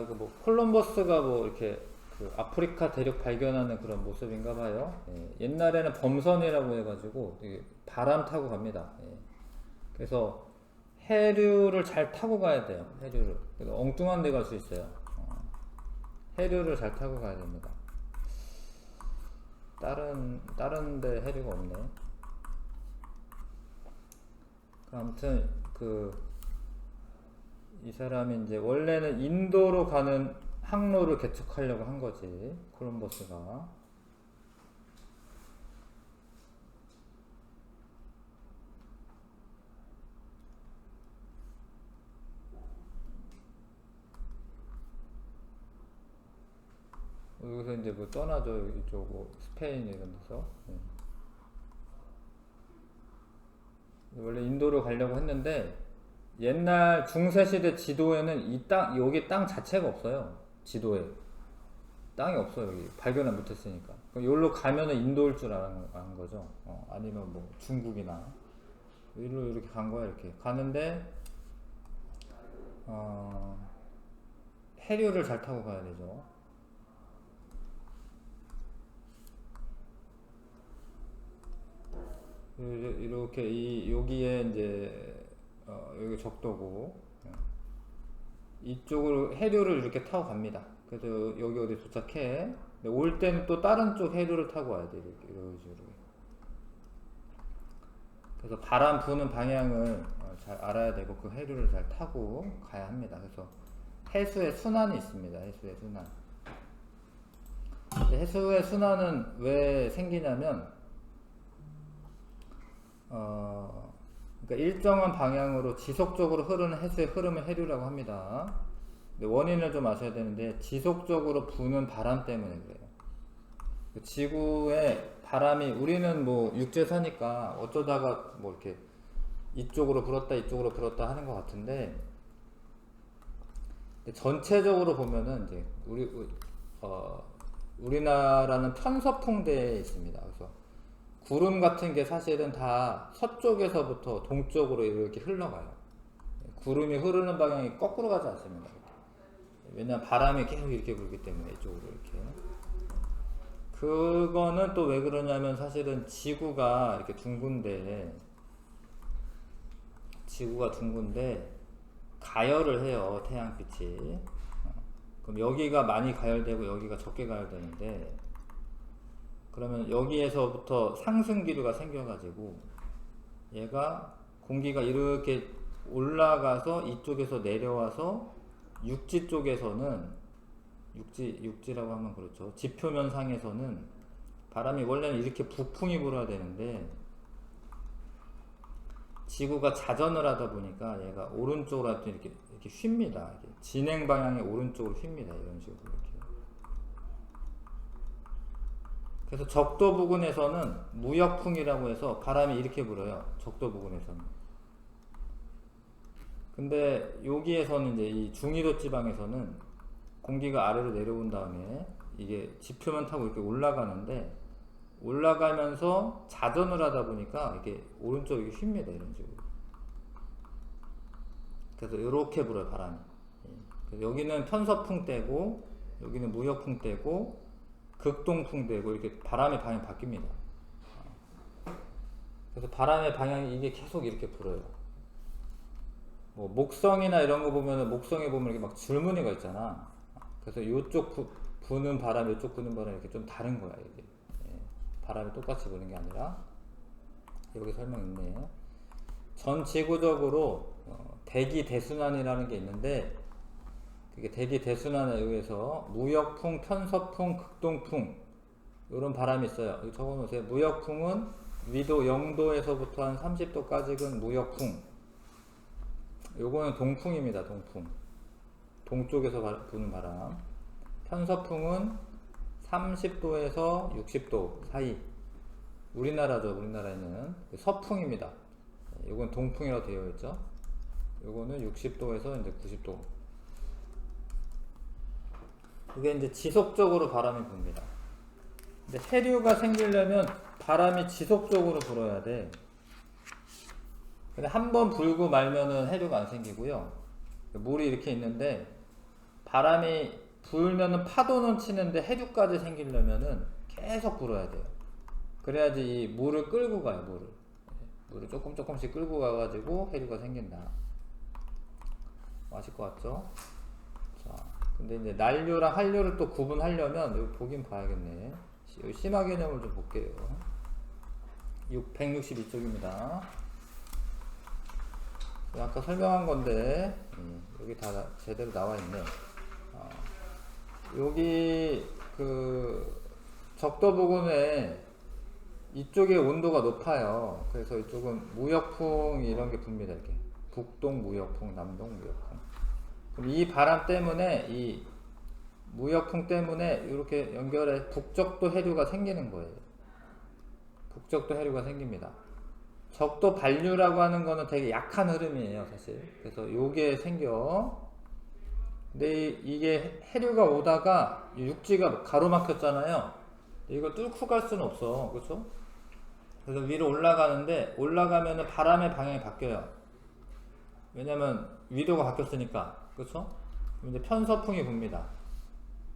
이거 뭐 콜럼버스가 뭐 이렇게 그 아프리카 대륙 발견하는 그런 모습인가 봐요. 예, 옛날에는 범선이라고 해가지고 이게 바람 타고 갑니다. 예, 그래서 해류를 잘 타고 가야 돼요. 해류를. 그래서 엉뚱한 데 갈 수 있어요. 해류를 잘 타고 가야 됩니다. 다른 데 해류가 없네. 아무튼 이 사람이 이제 원래는 인도로 가는 항로를 개척하려고 한 거지, 콜럼버스가. 여기서 이제 뭐 떠나죠. 이쪽 뭐 스페인 이런 데서. 네. 원래 인도로 가려고 했는데 옛날 중세시대 지도에는 여기 땅 자체가 없어요. 지도에 땅이 없어요. 여기 발견을 못했으니까. 그럼 여기로 가면은 인도일 줄 아는 거죠. 아니면 뭐 중국이나 여기로 이렇게 간 거야. 이렇게 가는데 해류를 잘 타고 가야 되죠. 이렇게 여기에 이제 여기 적도고 이쪽으로 해류를 이렇게 타고 갑니다. 그래서 여기 어디 도착해. 올 때는 또 다른 쪽 해류를 타고 와야 돼. 이런 식으로. 그래서 바람 부는 방향을 잘 알아야 되고 그 해류를 잘 타고 가야 합니다. 그래서 해수의 순환이 있습니다. 해수의 순환. 해수의 순환은 왜 생기냐면 그러니까 일정한 방향으로 지속적으로 흐르는 해수의 흐름을 해류라고 합니다. 근데 원인을 좀 아셔야 되는데 지속적으로 부는 바람 때문에 그래요. 지구의 바람이 우리는 뭐 육지에 사니까 어쩌다가 뭐 이렇게 이쪽으로 불었다 하는 것 같은데 전체적으로 보면은 이제 우리나라는 편서풍대에 있습니다. 그래서 구름 같은 게 사실은 다 서쪽에서부터 동쪽으로 이렇게 흘러가요. 구름이 흐르는 방향이 거꾸로 가지 않습니다. 왜냐하면 바람이 계속 이렇게 불기 때문에 이쪽으로 이렇게. 그거는 또 왜 그러냐면 사실은 지구가 이렇게 둥근데 가열을 해요. 태양빛이. 그럼 여기가 많이 가열되고 여기가 적게 가열되는데 그러면 여기에서부터 상승기류가 생겨가지고 얘가 공기가 이렇게 올라가서 이쪽에서 내려와서 육지 쪽에서는 육지라고 하면 그렇죠. 지표면 상에서는 바람이 원래는 이렇게 북풍이 불어야 되는데 지구가 자전을 하다 보니까 얘가 오른쪽으로 이렇게 휩니다. 이렇게 진행 방향이 오른쪽으로 휩니다. 이런 식으로 이렇게. 그래서 적도 부근에서는 무역풍이라고 해서 바람이 이렇게 불어요. 적도 부근에서는. 근데 여기에서는 이제 이 중위도 지방에서는 공기가 아래로 내려온 다음에 이게 지표면 타고 이렇게 올라가는데 올라가면서 자전을 하다 보니까 이게 오른쪽으로 이렇게 휩니다. 이런 식으로. 그래서 이렇게 불어요. 바람이. 그래서 여기는 편서풍 때고 여기는 무역풍 때고 극동풍 되고 이렇게 바람의 방향이 바뀝니다. 그래서 바람의 방향이 이게 계속 이렇게 불어요. 뭐 목성이나 이런 거 보면은 목성에 보면 이렇게 막 줄무늬가 있잖아. 그래서 이쪽 부는 바람, 이쪽 부는 바람 이렇게 좀 다른 거야 이게. 바람이 똑같이 부는 게 아니라 여기 설명 있네. 전 지구적으로 대기 대순환이라는 게 있는데. 이게 대기 대순환에 의해서 무역풍, 편서풍, 극동풍 이런 바람이 있어요. 여기 적어놓으세요. 무역풍은 위도 0도에서부터 한 30도까지는 무역풍. 요거는 동풍입니다. 동풍. 동쪽에서 부는 바람. 편서풍은 30도에서 60도 사이. 우리나라죠. 우리나라에는 서풍입니다. 요건 동풍이라고 되어 있죠. 요거는 60도에서 이제 90도. 그게 이제 지속적으로 바람이 붑니다. 근데 해류가 생기려면 바람이 지속적으로 불어야 돼. 근데 한 번 불고 말면은 해류가 안 생기고요. 물이 이렇게 있는데 바람이 불면은 파도는 치는데 해류까지 생기려면은 계속 불어야 돼요. 그래야지 이 물을 끌고 가요. 물을 조금씩 끌고 가가지고 해류가 생긴다. 아실 것 같죠? 자, 근데 이제 난류랑 한류를 또 구분하려면 여기 보긴 봐야겠네. 여기 심화 개념을 좀 볼게요. 162쪽입니다. 아까 설명한 건데 여기 다 제대로 나와 있네. 여기 그 적도 부근에 이쪽에 온도가 높아요. 그래서 이쪽은 무역풍 이런 게 붑니다. 이렇게 북동 무역풍, 남동 무역풍. 그럼 이 바람 때문에 이 무역풍 때문에 이렇게 연결해 북적도 해류가 생기는 거예요. 북적도 해류가 생깁니다. 적도 반류라고 하는 거는 되게 약한 흐름이에요, 사실. 그래서 요게 생겨. 근데 이게 해류가 오다가 육지가 가로막혔잖아요. 이거 뚫고 갈 수는 없어. 그렇죠? 그래서 위로 올라가는데 올라가면은 바람의 방향이 바뀌어요. 왜냐면 위도가 바뀌었으니까. 그렇죠? 이제 편서풍이 붑니다.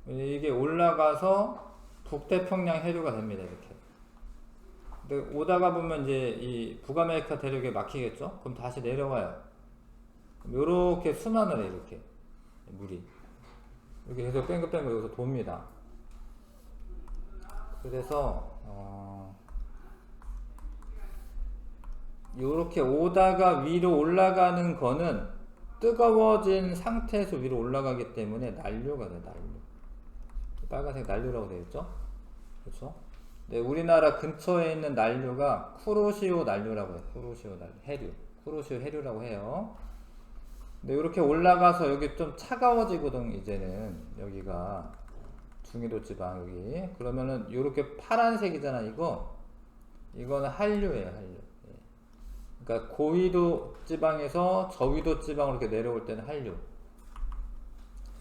이게 올라가서 북태평양 해류가 됩니다. 이렇게. 근데 오다가 보면 이제 이 북아메리카 대륙에 막히겠죠? 그럼 다시 내려와요. 요렇게 순환을 해, 이렇게. 물이. 이렇게 계속 뺑글뺑글 여기서 돕니다. 그래서, 요렇게 오다가 위로 올라가는 거는 뜨거워진 상태에서 위로 올라가기 때문에 난류가 돼요, 난류. 빨간색 난류라고 되어있죠? 그렇죠? 네, 우리나라 근처에 있는 난류가 쿠로시오 난류라고 해요. 쿠로시오 난류, 해류. 쿠로시오 해류라고 해요. 근데 이렇게 올라가서 여기 좀 차가워지거든, 이제는. 여기가. 중위도 지방, 여기. 그러면은, 요렇게 파란색이잖아, 이거. 이거는 한류예요, 한류. 그러니까 고위도 지방에서 저위도 지방으로 이렇게 내려올 때는 한류.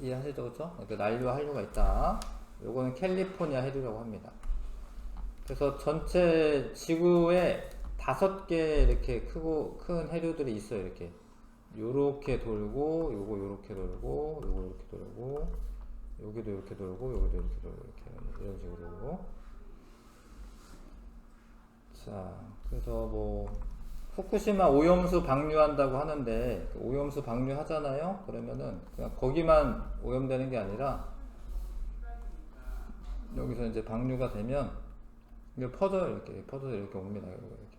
이해하시죠? 그렇죠? 그러니까 난류와 한류가 있다. 요거는 캘리포니아 해류라고 합니다. 그래서 전체 지구에 5개 이렇게 큰 해류들이 있어요. 이렇게 요렇게 돌고, 요거 요렇게 돌고, 요거 요렇게 돌고, 여기도 이렇게 돌고, 여기도 이렇게 돌고, 이렇게 이런 식으로. 자, 그래서 뭐 후쿠시마 오염수 방류한다고 하는데 오염수 방류하잖아요. 그러면은 그냥 거기만 오염되는 게 아니라 여기서 이제 방류가 되면 이게 퍼져요. 이렇게 퍼져서 이렇게 옵니다. 이렇게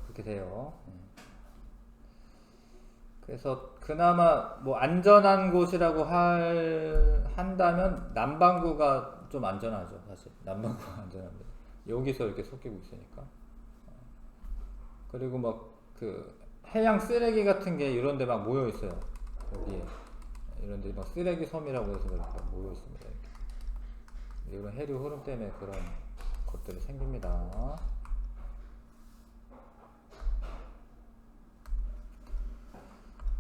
그렇게 돼요. 그래서 그나마 뭐 안전한 곳이라고 한다면 남반구가 좀 안전하죠. 사실 남반구가 안전합니다. 여기서 이렇게 섞이고 있으니까. 그리고 막 그 해양 쓰레기 같은 게 이런 데 막 모여 있어요. 여기에 이런 데 막 쓰레기 섬이라고 해서 이렇게 모여 있습니다. 이렇게. 이런 해류 흐름 때문에 그런 것들이 생깁니다.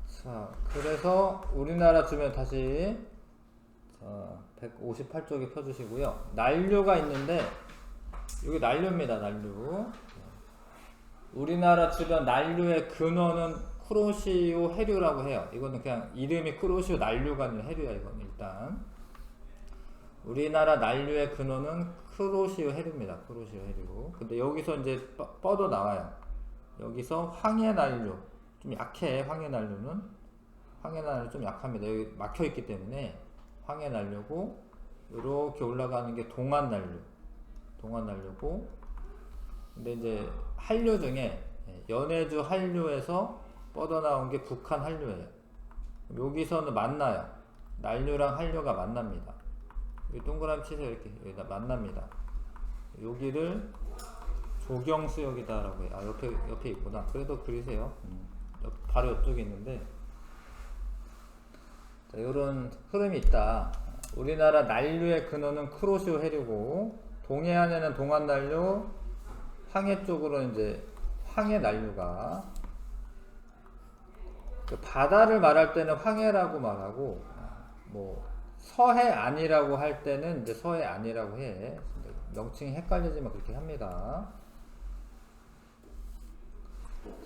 자, 그래서 우리나라 주변 다시 158쪽에 펴주시고요. 난류가 있는데 여기 난류입니다. 난류. 우리나라 주변 난류의 근원은 쿠로시오 해류라고 해요. 이거는 그냥 이름이 쿠로시오 난류가 아니라 해류야. 이거는 일단 우리나라 난류의 근원은 쿠로시오 해류입니다. 쿠로시오 해류. 근데 여기서 이제 뻗어 나와요. 여기서 황해 난류. 좀 약해. 황해 난류는 좀 약합니다. 여기 막혀 있기 때문에 황해 난류고, 이렇게 올라가는 게 동안 난류고, 근데 이제 한류 중에 연해주 한류에서 뻗어나온 게 북한 한류예요. 여기서는 만나요. 난류랑 한류가 만납니다. 이 동그라미 치세요. 이렇게 여기다 만납니다. 여기를 조경수역이다라고 해요. 아, 옆에 있구나. 그래도 그리세요. 바로 옆쪽에 있는데, 자, 이런 흐름이 있다. 우리나라 난류의 근원은 쿠로시오 해류고, 동해안에는 동안 난류, 황해 쪽으로 이제 황해 난류가, 바다를 말할 때는 황해라고 말하고, 뭐 서해안이라고 할 때는 이제 서해안이라고 해. 명칭이 헷갈리지만 그렇게 합니다.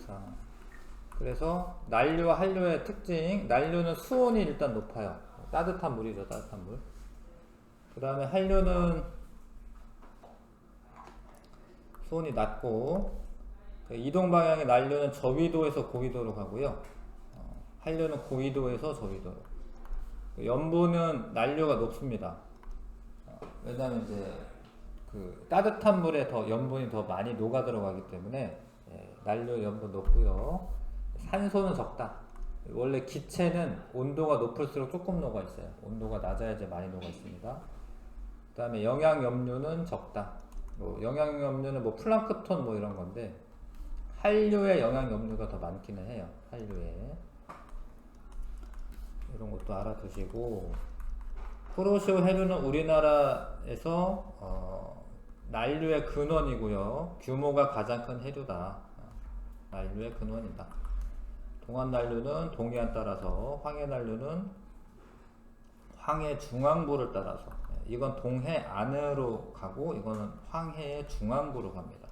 자, 그래서 난류와 한류의 특징, 난류는 수온이 일단 높아요. 따뜻한 물이죠, 따뜻한 물. 그 다음에 한류는 수온이 낮고, 이동 방향의 난류는 저위도에서 고위도로 가고요. 한류는 고위도에서 저위도로. 염분은 난류가 높습니다. 왜냐하면 이제 그 따뜻한 물에 더 염분이 더 많이 녹아 들어가기 때문에 난류 염분 높고요. 산소는 적다. 원래 기체는 온도가 높을수록 조금 녹아 있어요. 온도가 낮아야지 많이 녹아 있습니다. 그 다음에 영양염류는 적다. 영양염류는 뭐 플랑크톤 뭐 이런 건데 한류에 영양염류가 더 많기는 해요. 한류에 이런 것도 알아두시고, 쿠로시오 해류는 우리나라에서 난류의 근원이고요. 규모가 가장 큰 해류다. 난류의 근원이다. 동안 난류는 동해안 따라서, 황해 난류는 황해 중앙부를 따라서, 이건 동해 안으로 가고 이거는 황해의 중앙부로 갑니다.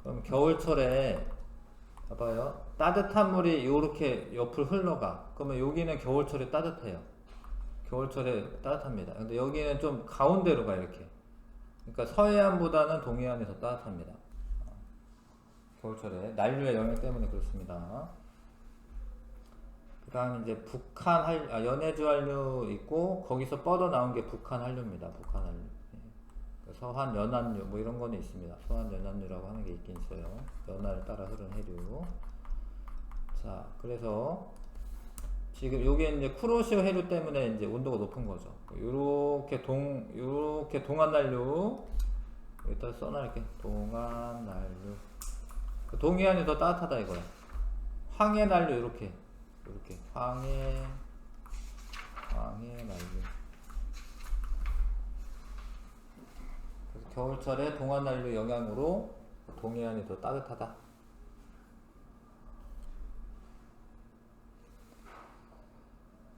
그럼 겨울철에 봐봐요. 따뜻한 물이 이렇게 옆을 흘러가. 그러면 여기는 겨울철에 따뜻해요. 겨울철에 따뜻합니다. 근데 여기는 좀 가운데로 가, 이렇게. 그러니까 서해안보다는 동해안이 더 따뜻합니다. 겨울철에 난류의 영향 때문에 그렇습니다. 그 다음 이제 북한 연해주 한류 있고, 거기서 뻗어 나온 게 북한 한류입니다. 북한 한류. 서한 연안류 뭐 이런 거는 있습니다. 서한 연안류라고 하는 게 있긴 있어요. 연안을 따라 흐르는 해류. 자, 그래서 지금 요게 이제 쿠로시오 해류 때문에 이제 온도가 높은 거죠. 요렇게 동안 난류, 여기다 써놔할게. 동안 난류. 동해안이 더 따뜻하다 이거야. 황해 난류 이렇게 황해 난류. 그래서 겨울철에 동안 난류 영향으로 동해안이 더 따뜻하다.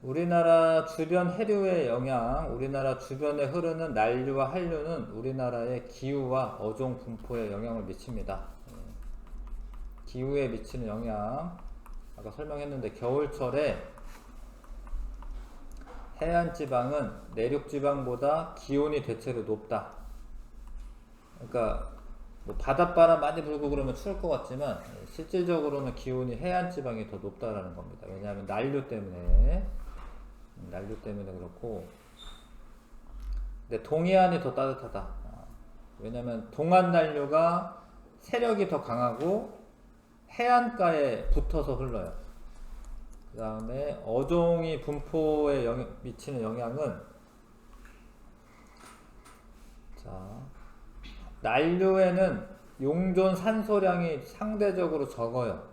우리나라 주변 해류의 영향, 우리나라 주변에 흐르는 난류와 한류는 우리나라의 기후와 어종 분포에 영향을 미칩니다. 기후에 미치는 영향, 아까 설명했는데 겨울철에 해안지방은 내륙지방보다 기온이 대체로 높다. 그러니까 뭐 바닷바람 많이 불고 그러면 추울 것 같지만 실질적으로는 기온이 해안지방이 더 높다라는 겁니다. 왜냐하면 난류 때문에 그렇고. 근데 동해안이 더 따뜻하다. 왜냐하면 동안 난류가 세력이 더 강하고 해안가에 붙어서 흘러요. 그 다음에 어종이 분포에 미치는 영향은, 자, 난류에는 용존 산소량이 상대적으로 적어요.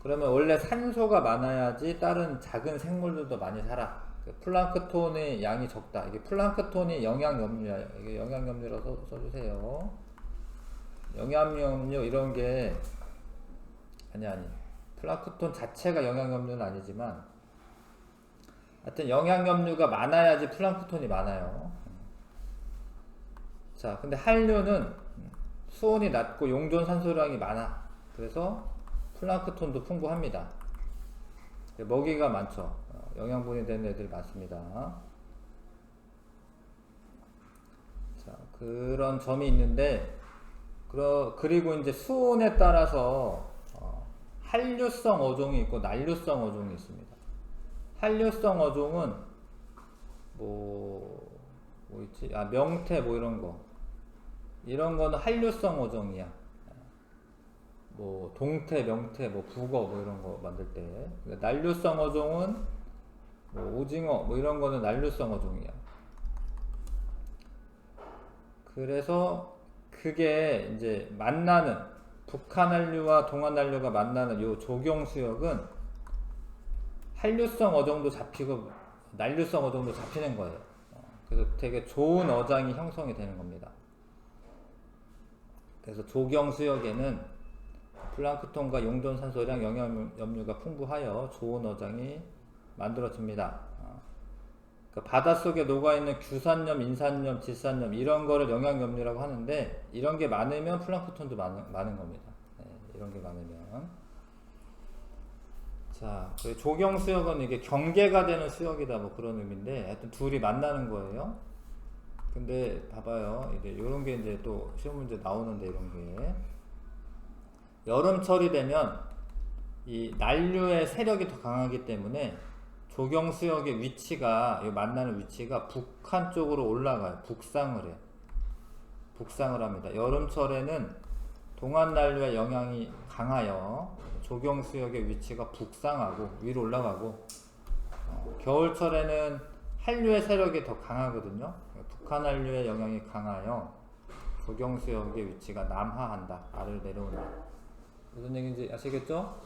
그러면 원래 산소가 많아야지 다른 작은 생물들도 많이 살아. 플랑크톤의 양이 적다. 이게 플랑크톤이 영양염류야. 이게 영양염류라고 써주세요. 영양염류 이런 게 아니. 플랑크톤 자체가 영양염류는 아니지만, 하여튼 영양염류가 많아야지 플랑크톤이 많아요. 자, 근데 한류는 수온이 낮고 용존 산소량이 많아. 그래서 플랑크톤도 풍부합니다. 먹이가 많죠. 영양분이 되는 애들이 많습니다. 자, 그런 점이 있는데, 그리고 이제 수온에 따라서 한류성 어종이 있고 난류성 어종이 있습니다. 한류성 어종은 뭐 있지? 명태 뭐 이런 거는 한류성 어종이야. 뭐 동태, 명태, 뭐 북어 뭐 이런 거 만들 때. 난류성 어종은 뭐 오징어 뭐 이런 거는 난류성 어종이야. 그래서 그게 이제 만나는, 북한 한류와 동안 한류가 만나는 요 조경 수역은 한류성 어종도 잡히고 난류성 어종도 잡히는 거예요. 그래서 되게 좋은 어장이 형성이 되는 겁니다. 그래서 조경 수역에는 플랑크톤과 용존 산소량, 영양염류가 풍부하여 좋은 어장이 만들어집니다. 그러니까 바닷속에 녹아있는 규산염, 인산염, 질산염 이런 거를 영양염류라고 하는데, 이런 게 많으면 플랑크톤도 많은 겁니다. 네, 이런 게 많으면. 자, 그 조경 수역은 이게 경계가 되는 수역이다 뭐 그런 의미인데 하여튼 둘이 만나는 거예요. 근데 봐봐요. 이제 이런 게 이제 또 시험 문제 나오는데 이런 게 여름철이 되면 이 난류의 세력이 더 강하기 때문에 조경 수역의 위치가 이 만나는 위치가 북한 쪽으로 올라가요. 북상을 해. 북상을 합니다. 여름철에는 동안 난류의 영향이 강하여 조경 수역의 위치가 북상하고 위로 올라가고 겨울철에는 한류의 세력이 더 강하거든요. 북한 한류의 영향이 강하여 조경 수역의 위치가 남하한다. 아래로 내려온다. 무슨 얘기인지 아시겠죠?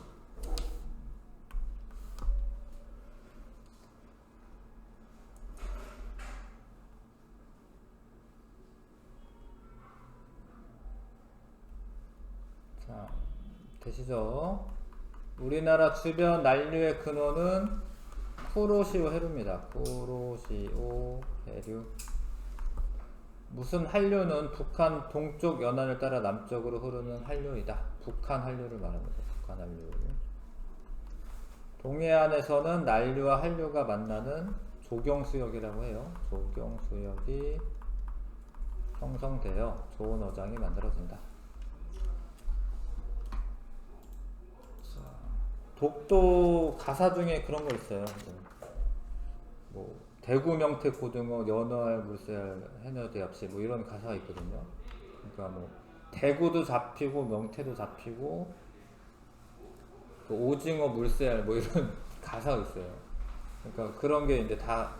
자, 되시죠? 우리나라 주변 난류의 근원은 쿠로시오 해류입니다. 쿠로시오 해류. 무슨 한류는 북한 동쪽 연안을 따라 남쪽으로 흐르는 한류이다. 북한 한류를 말합니다. 북한 한류. 동해안에서는 난류와 한류가 만나는 조경수역이라고 해요. 조경수역이 형성되어 좋은 어장이 만들어진다. 독도 가사 중에 그런 거 있어요. 뭐 대구 명태 고등어 연어알 물새알 해녀대합시 뭐 이런 가사가 있거든요. 그러니까 뭐 대구도 잡히고 명태도 잡히고 그 오징어 물새알 뭐 이런 가사가 있어요. 그러니까 그런 게 이제 다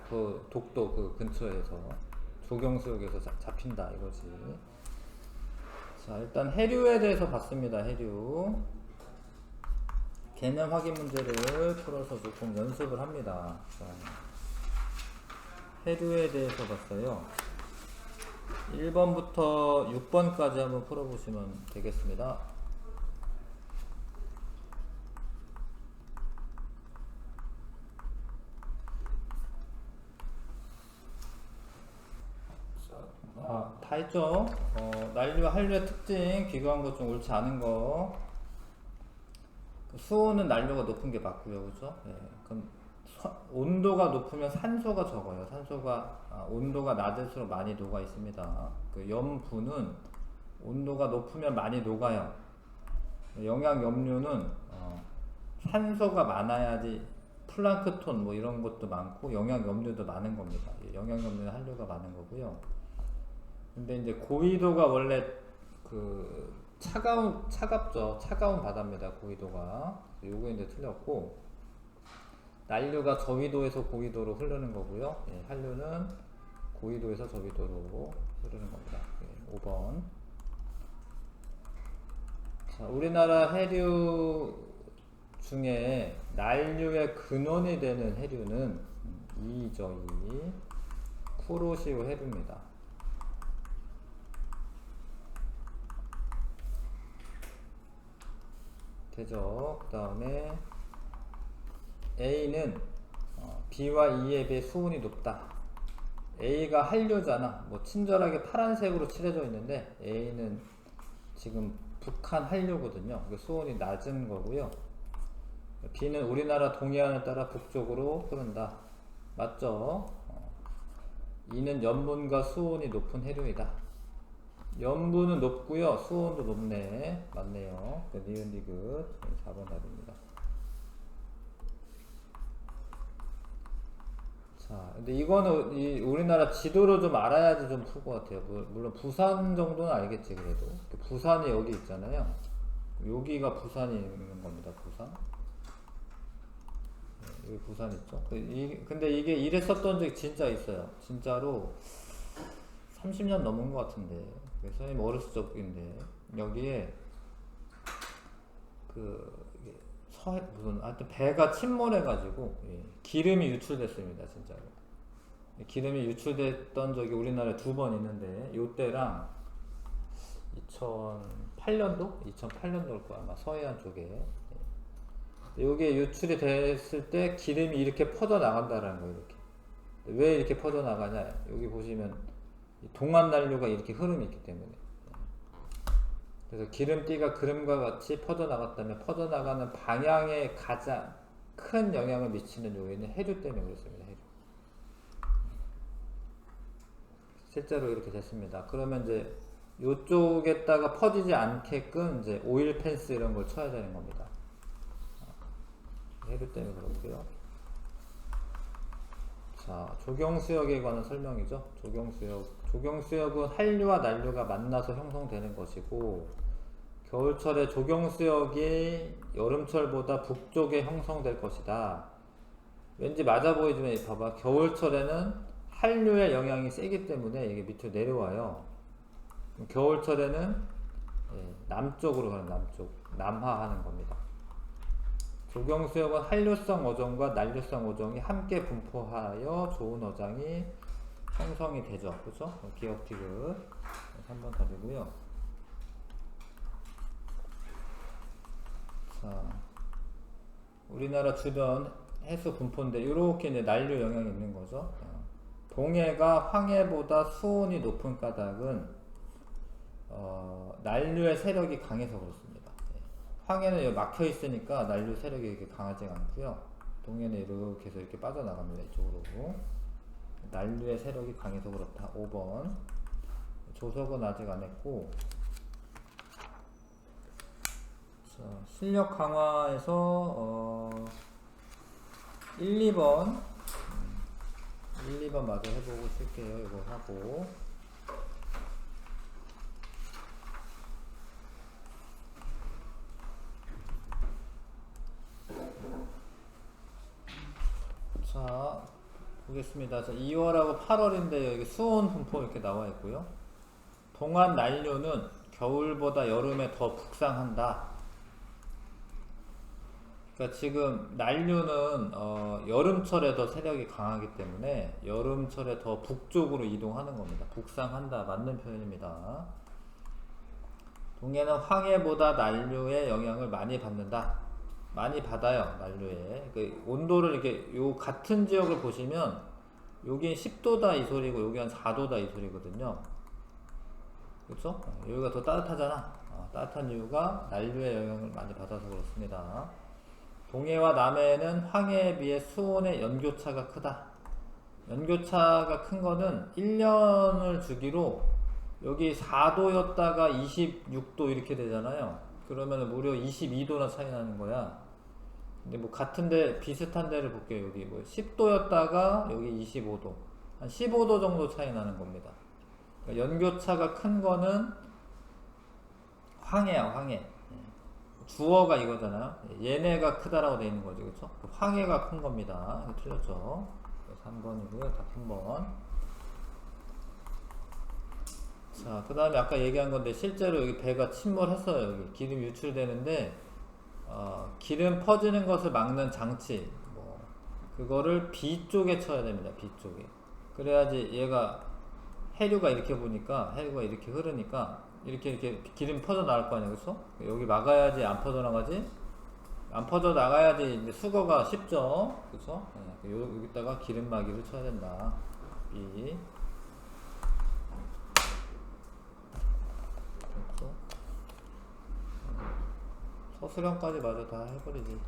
그 독도 그 근처에서 조경수역에서 잡힌다 이거지. 자, 일단 해류에 대해서 봤습니다. 해류. 개념 확인 문제를 풀어서 조금 연습을 합니다. 자, 해류에 대해서 봤어요. 1번부터 6번까지 한번 풀어보시면 되겠습니다. 다 했죠? 난류와 한류의 특징, 비교한 것 좀 옳지 않은 거. 수온은 난류가 높은 게 맞고요, 그죠? 네. 그럼 온도가 높으면 산소가 적어요. 산소가 온도가 낮을수록 많이 녹아 있습니다. 그 염분은 온도가 높으면 많이 녹아요. 영양 염료는 산소가 많아야지 플랑크톤 뭐 이런 것도 많고 영양 염료도 많은 겁니다. 영양 염료는 한류가 많은 거고요. 근데 이제 고위도가 원래 그 차갑죠. 차가운 바다입니다. 고위도가. 요거 이제 틀렸고, 난류가 저위도에서 고위도로 흐르는 거고요. 예, 한류는 고위도에서 저위도로 흐르는 겁니다. 예, 5번. 자, 우리나라 해류 중에 난류의 근원이 되는 해류는 2죠. 2. 쿠로시오 해류입니다. 되죠. 그 다음에 A는 B와 E에 비해 수온이 높다. A가 한류잖아. 뭐 친절하게 파란색으로 칠해져 있는데 A는 지금 북한 한류거든요. 수온이 낮은 거고요. B는 우리나라 동해안을 따라 북쪽으로 흐른다. 맞죠? E는 염분과 수온이 높은 해류이다. 염분은 높고요. 수온도 높네. 맞네요. 니은 디귿 4번 답입니다. 자, 근데 이거는 우리나라 지도로 좀 알아야지 좀 풀 것 같아요. 물론 부산 정도는 알겠지 그래도. 부산이 여기 있잖아요. 여기가 부산이 있는 겁니다. 부산. 네, 여기 부산 있죠. 근데 이게 이랬었던 적이 진짜 있어요. 진짜로 30년 넘은 것 같은데. 선생님 어렸을 적인데 여기에 무슨 하여튼 배가 침몰해가지고 기름이 유출됐습니다. 진짜로. 기름이 유출됐던 적이 우리나라에 2번 있는데 요때랑 2008년도? 2008년도일 거야 아마 서해안 쪽에. 요게 유출이 됐을 때 기름이 이렇게 퍼져 나간다라는 거예요. 이렇게. 왜 이렇게 퍼져 나가냐? 여기 보시면 동안 난류가 이렇게 흐름이 있기 때문에. 그래서 기름띠가 그림과 같이 퍼져나갔다면 퍼져나가는 방향에 가장 큰 영향을 미치는 요인은 해류 때문에 그렇습니다. 해류. 실제로 이렇게 됐습니다. 그러면 이제 이쪽에다가 퍼지지 않게끔 이제 오일 펜스 이런 걸 쳐야 되는 겁니다. 해류 때문에 그렇고요. 자, 조경수역에 관한 설명이죠. 조경수역은 한류와 난류가 만나서 형성되는 것이고, 겨울철에 조경수역이 여름철보다 북쪽에 형성될 것이다. 왠지 맞아 보이지만 봐봐. 겨울철에는 한류의 영향이 세기 때문에 이게 밑으로 내려와요. 겨울철에는 남쪽으로 가는 남하하는 겁니다. 조경수역은 한류성 어종과 난류성 어종이 함께 분포하여 좋은 어장이 형성이 되죠. 그렇죠? 기억 티귿 3번 답이고요. 자, 우리나라 주변 해수 분포인데 이렇게 이제 난류 영향이 있는 거죠. 동해가 황해보다 수온이 높은 까닭은 난류의 세력이 강해서 그렇습니다. 황해는 여기 막혀 있으니까 난류 세력이 이렇게 강하지 않고요. 동해는 이렇게 해서 이렇게 빠져나갑니다. 이쪽으로. 난류의 세력이 강해서 그렇다. 5번. 조석은 아직 안 했고. 자, 실력 강화에서 1, 2번 2번 마저 해보고 쓸게요. 이거 하고. 자, 보겠습니다. 자, 2월하고 8월인데 여기 수온 분포 이렇게 나와 있고요. 동안 난류는 겨울보다 여름에 더 북상한다. 그러니까 지금 난류는 여름철에 더 세력이 강하기 때문에 여름철에 더 북쪽으로 이동하는 겁니다. 북상한다. 맞는 표현입니다. 동해는 황해보다 난류의 영향을 많이 받는다. 많이 받아요. 난류에. 그 온도를 이렇게 요 같은 지역을 보시면 여긴 10도다 이 소리고 여기 한 4도다 이 소리거든요. 그렇죠? 여기가 더 따뜻하잖아. 따뜻한 이유가 난류의 영향을 많이 받아서 그렇습니다. 동해와 남해는 황해에 비해 수온의 연교차가 크다. 연교차가 큰 거는 1년을 주기로 여기 4도였다가 26도 이렇게 되잖아요. 그러면 무려 22도나 차이 나는 거야. 근데 뭐 같은데 비슷한 데를 볼게요. 여기 뭐 10도였다가 여기 25도. 한 15도 정도 차이 나는 겁니다. 그러니까 연교차가 큰 거는 황해야, 황해. 주어가 이거잖아요. 얘네가 크다라고 되어 있는 거죠. 그렇죠? 황해가 큰 겁니다. 틀렸죠? 3번이고요. 답 3번. 자, 그 다음에 아까 얘기한 건데 실제로 여기 배가 침몰했어요. 여기 기름 유출되는데 기름 퍼지는 것을 막는 장치 그거를 B 쪽에 쳐야 됩니다. B 쪽에. 그래야지 얘가 해류가 이렇게 보니까 해류가 이렇게 흐르니까 이렇게 기름 퍼져 나갈 거 아니야. 그쵸? 여기 막아야지 안 퍼져 나가지. 안 퍼져 나가야지 이제 수거가 쉽죠. 그쵸? 네, 여기다가 기름막이를 쳐야 된다. B. 그렇죠? 서술형까지 마저 다 해버리지.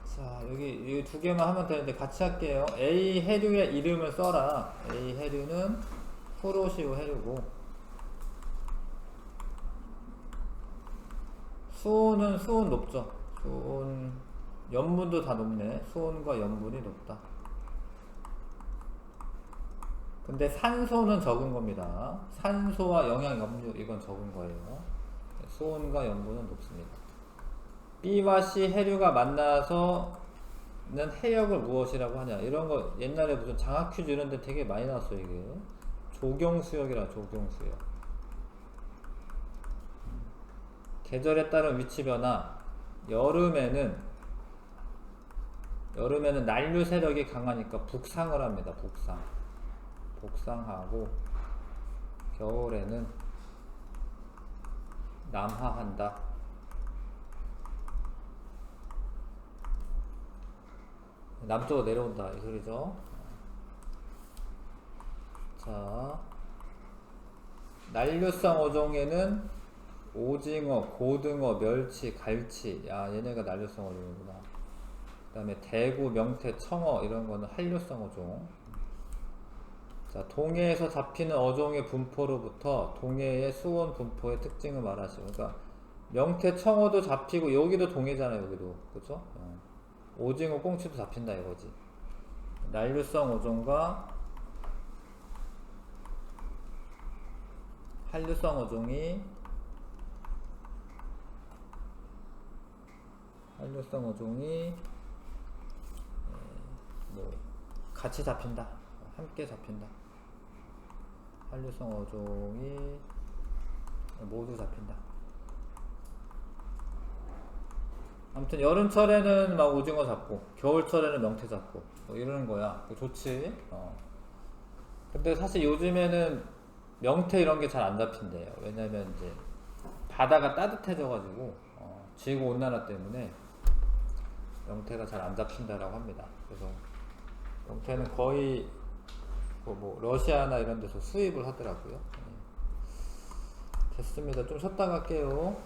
자, 여기 두 개만 하면 되는데 같이 할게요. A 해류의 이름을 써라. A 해류는 후로시오 해류고, 수온은 수온 높죠. 수온, 염분도 다 높네. 수온과 염분이 높다. 근데 산소는 적은 겁니다. 산소와 영양 염류 이건 적은 거예요. 수온과 염분은 높습니다. B와 C 해류가 만나서는 해역을 무엇이라고 하냐. 이런 거 옛날에 무슨 장학 퀴즈 이런 데 되게 많이 나왔어요. 이게 조경수역이라. 조경수역. 계절에 따른 위치 변화. 여름에는 난류 세력이 강하니까 북상을 합니다. 북상하고, 겨울에는 남하한다. 남쪽으로 내려온다 이 소리죠. 자, 난류성 어종에는 오징어, 고등어, 멸치, 갈치. 야, 얘네가 난류성 어종이구나. 그 다음에 대구, 명태, 청어 이런 거는 한류성 어종. 자, 동해에서 잡히는 어종의 분포로부터 동해의 수온 분포의 특징을 말하시오. 그러니까 명태, 청어도 잡히고 여기도 동해잖아요. 여기도 그죠? 오징어, 꽁치도 잡힌다 이거지. 난류성 어종과 한류성 어종이 뭐 같이 잡힌다. 함께 잡힌다. 한류성 어종이 모두 잡힌다. 아무튼 여름철에는 막 오징어 잡고 겨울철에는 명태 잡고 뭐 이러는 거야. 좋지. 근데 사실 요즘에는 명태 이런 게 잘 안 잡힌대요. 왜냐면 이제 바다가 따뜻해져가지고 지구 온난화 때문에 명태가 잘 안 잡힌다라고 합니다. 그래서 명태는 거의 뭐 러시아나 이런 데서 수입을 하더라고요. 됐습니다. 좀 쉬었다 갈게요.